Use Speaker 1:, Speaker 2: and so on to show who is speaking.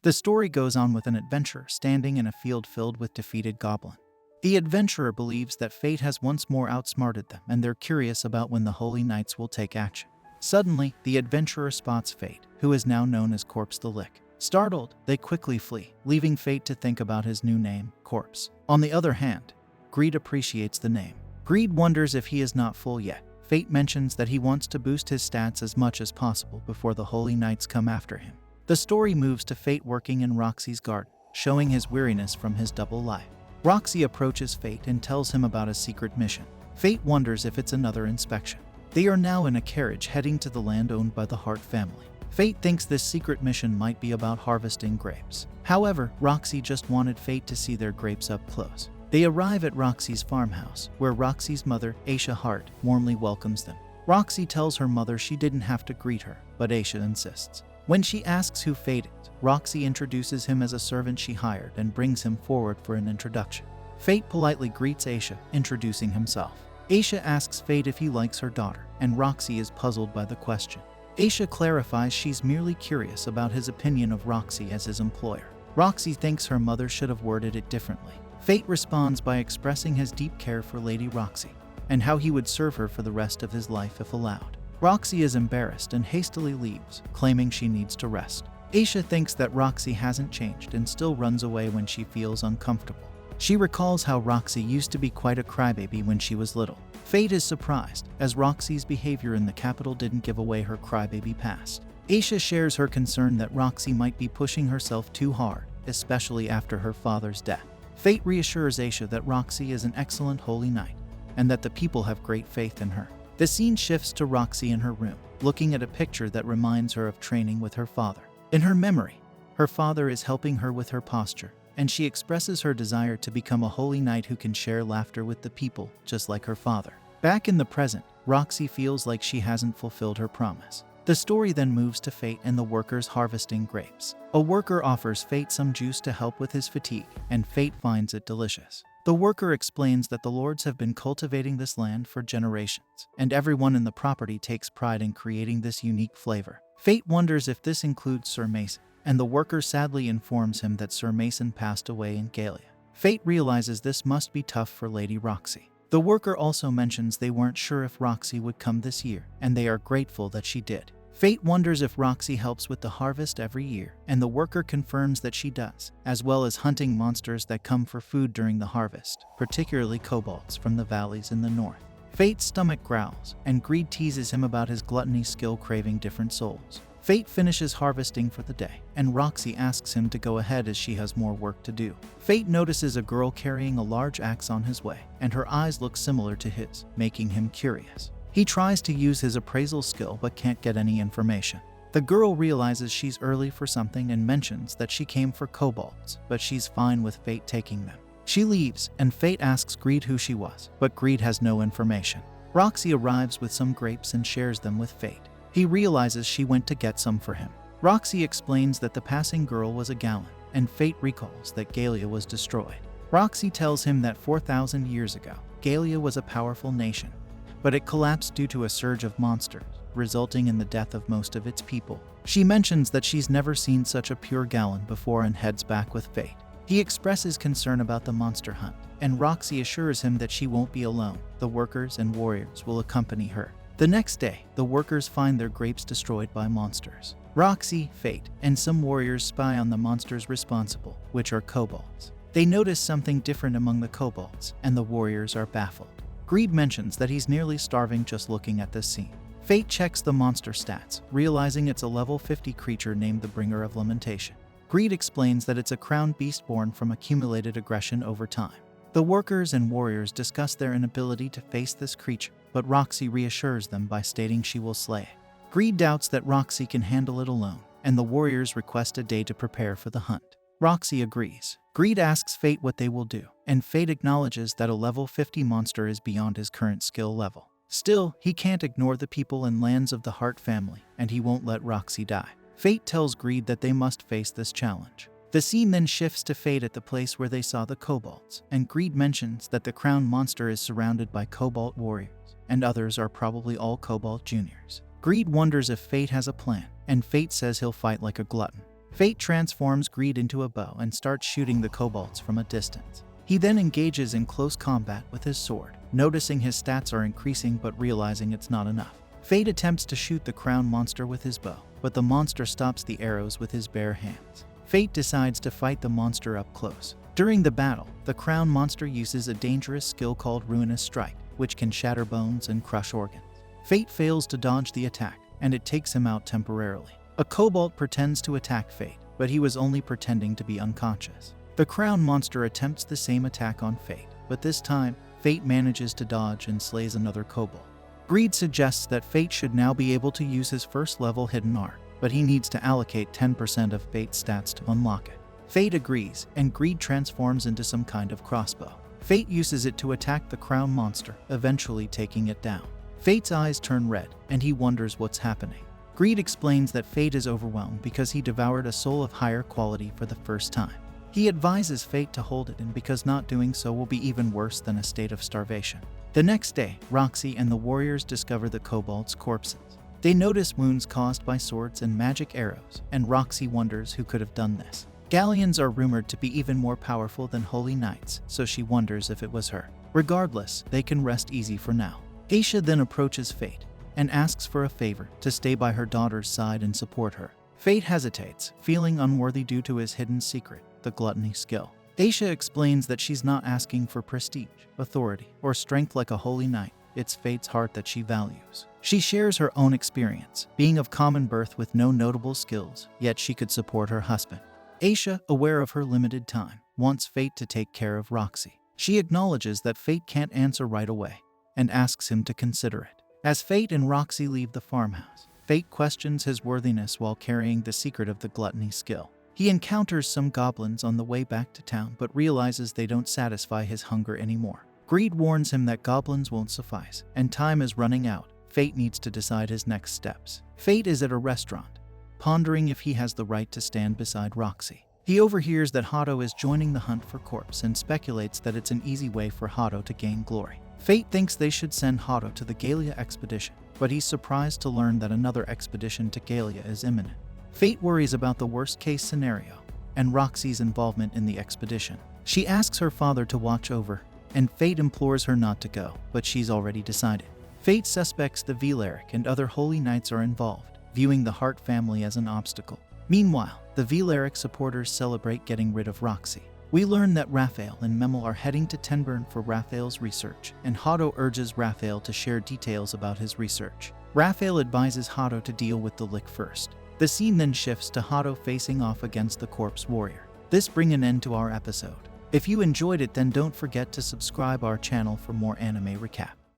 Speaker 1: The story goes on with an adventurer standing in a field filled with defeated goblins. The adventurer believes that fate has once more outsmarted them, and they're curious about when the Holy Knights will take action. Suddenly, the adventurer spots Fate, who is now known as Corpse the Lick. Startled, they quickly flee, leaving Fate to think about his new name, Corpse. On the other hand, Greed appreciates the name. Greed wonders if he is not full yet. Fate mentions that he wants to boost his stats as much as possible before the Holy Knights come after him. The story moves to Fate working in Roxy's garden, showing his weariness from his double life. Roxy approaches Fate and tells him about a secret mission. Fate wonders if it's another inspection. They are now in a carriage heading to the land owned by the Hart family. Fate thinks this secret mission might be about harvesting grapes. However, Roxy just wanted Fate to see their grapes up close. They arrive at Roxy's farmhouse, where Roxy's mother, Aisha Hart, warmly welcomes them. Roxy tells her mother she didn't have to greet her, but Aisha insists. When she asks who Fate is, Roxy introduces him as a servant she hired and brings him forward for an introduction. Fate politely greets Aisha, introducing himself. Aisha asks Fate if he likes her daughter, and Roxy is puzzled by the question. Aisha clarifies she's merely curious about his opinion of Roxy as his employer. Roxy thinks her mother should have worded it differently. Fate responds by expressing his deep care for Lady Roxy, and how he would serve her for the rest of his life if allowed. Roxy is embarrassed and hastily leaves, claiming she needs to rest. Aisha thinks that Roxy hasn't changed and still runs away when she feels uncomfortable. She recalls how Roxy used to be quite a crybaby when she was little. Fate is surprised, as Roxy's behavior in the capital didn't give away her crybaby past. Aisha shares her concern that Roxy might be pushing herself too hard, especially after her father's death. Fate reassures Aisha that Roxy is an excellent holy knight, and that the people have great faith in her. The scene shifts to Roxy in her room, looking at a picture that reminds her of training with her father. In her memory, her father is helping her with her posture, and she expresses her desire to become a holy knight who can share laughter with the people, just like her father. Back in the present, Roxy feels like she hasn't fulfilled her promise. The story then moves to Fate and the workers harvesting grapes. A worker offers Fate some juice to help with his fatigue, and Fate finds it delicious. The worker explains that the lords have been cultivating this land for generations, and everyone in the property takes pride in creating this unique flavor. Fate wonders if this includes Sir Mason, and the worker sadly informs him that Sir Mason passed away in Galia. Fate realizes this must be tough for Lady Roxy. The worker also mentions they weren't sure if Roxy would come this year, and they are grateful that she did. Fate wonders if Roxy helps with the harvest every year, and the worker confirms that she does, as well as hunting monsters that come for food during the harvest, particularly kobolds from the valleys in the north. Fate's stomach growls, and Greed teases him about his gluttony skill craving different souls. Fate finishes harvesting for the day, and Roxy asks him to go ahead as she has more work to do. Fate notices a girl carrying a large axe on his way, and her eyes look similar to his, making him curious. He tries to use his appraisal skill but can't get any information. The girl realizes she's early for something and mentions that she came for kobolds, but she's fine with Fate taking them. She leaves, and Fate asks Greed who she was, but Greed has no information. Roxy arrives with some grapes and shares them with Fate. He realizes she went to get some for him. Roxy explains that the passing girl was a Galan, and Fate recalls that Galia was destroyed. Roxy tells him that 4,000 years ago, Galia was a powerful nation, but it collapsed due to a surge of monsters, resulting in the death of most of its people. She mentions that she's never seen such a pure Galan before and heads back with Fate. He expresses concern about the monster hunt, and Roxy assures him that she won't be alone. The workers and warriors will accompany her. The next day, the workers find their grapes destroyed by monsters. Roxy, Fate, and some warriors spy on the monsters responsible, which are kobolds. They notice something different among the kobolds, and the warriors are baffled. Greed mentions that he's nearly starving just looking at this scene. Fate checks the monster stats, realizing it's a level 50 creature named the Bringer of Lamentation. Greed explains that it's a crowned beast born from accumulated aggression over time. The workers and warriors discuss their inability to face this creature, but Roxy reassures them by stating she will slay it. Greed doubts that Roxy can handle it alone, and the warriors request a day to prepare for the hunt. Roxy agrees. Greed asks Fate what they will do, and Fate acknowledges that a level 50 monster is beyond his current skill level. Still, he can't ignore the people and lands of the Hart family, and he won't let Roxy die. Fate tells Greed that they must face this challenge. The scene then shifts to Fate at the place where they saw the kobolds, and Greed mentions that the crown monster is surrounded by kobold warriors, and others are probably all kobold juniors. Greed wonders if Fate has a plan, and Fate says he'll fight like a glutton. Fate transforms Greed into a bow and starts shooting the kobolds from a distance. He then engages in close combat with his sword, noticing his stats are increasing but realizing it's not enough. Fate attempts to shoot the crown monster with his bow, but the monster stops the arrows with his bare hands. Fate decides to fight the monster up close. During the battle, the crown monster uses a dangerous skill called Ruinous Strike, which can shatter bones and crush organs. Fate fails to dodge the attack, and it takes him out temporarily. A kobold pretends to attack Fate, but he was only pretending to be unconscious. The crown monster attempts the same attack on Fate, but this time, Fate manages to dodge and slays another kobold. Greed suggests that Fate should now be able to use his first level hidden art, but he needs to allocate 10% of Fate's stats to unlock it. Fate agrees, and Greed transforms into some kind of crossbow. Fate uses it to attack the crown monster, eventually taking it down. Fate's eyes turn red, and he wonders what's happening. Greed explains that Fate is overwhelmed because he devoured a soul of higher quality for the first time. He advises Fate to hold it in because not doing so will be even worse than a state of starvation. The next day, Roxy and the warriors discover the kobolds' corpses. They notice wounds caused by swords and magic arrows, and Roxy wonders who could have done this. Galleons are rumored to be even more powerful than holy knights, so she wonders if it was her. Regardless, they can rest easy for now. Aisha then approaches Fate and asks for a favor to stay by her daughter's side and support her. Fate hesitates, feeling unworthy due to his hidden secret, the gluttony skill. Aisha explains that she's not asking for prestige, authority, or strength like a holy knight. It's Fate's heart that she values. She shares her own experience, being of common birth with no notable skills, yet she could support her husband. Aisha, aware of her limited time, wants Fate to take care of Roxy. She acknowledges that Fate can't answer right away, and asks him to consider it. As Fate and Roxy leave the farmhouse, Fate questions his worthiness while carrying the secret of the gluttony skill. He encounters some goblins on the way back to town but realizes they don't satisfy his hunger anymore. Greed warns him that goblins won't suffice, and time is running out. Fate needs to decide his next steps. Fate is at a restaurant, pondering if he has the right to stand beside Roxy. He overhears that Hato is joining the hunt for corpse and speculates that it's an easy way for Hato to gain glory. Fate thinks they should send Hato to the Galia expedition, but he's surprised to learn that another expedition to Galia is imminent. Fate worries about the worst-case scenario and Roxy's involvement in the expedition. She asks her father to watch over, and Fate implores her not to go, but she's already decided. Fate suspects the Velaric and other holy knights are involved, viewing the Hart family as an obstacle. Meanwhile, the Velaric supporters celebrate getting rid of Roxy. We learn that Raphael and Memel are heading to Tenburn for Raphael's research, and Hato urges Raphael to share details about his research. Raphael advises Hato to deal with the Lick first. The scene then shifts to Hato facing off against the corpse warrior. This brings an end to our episode. If you enjoyed it, then don't forget to subscribe our channel for more anime recap.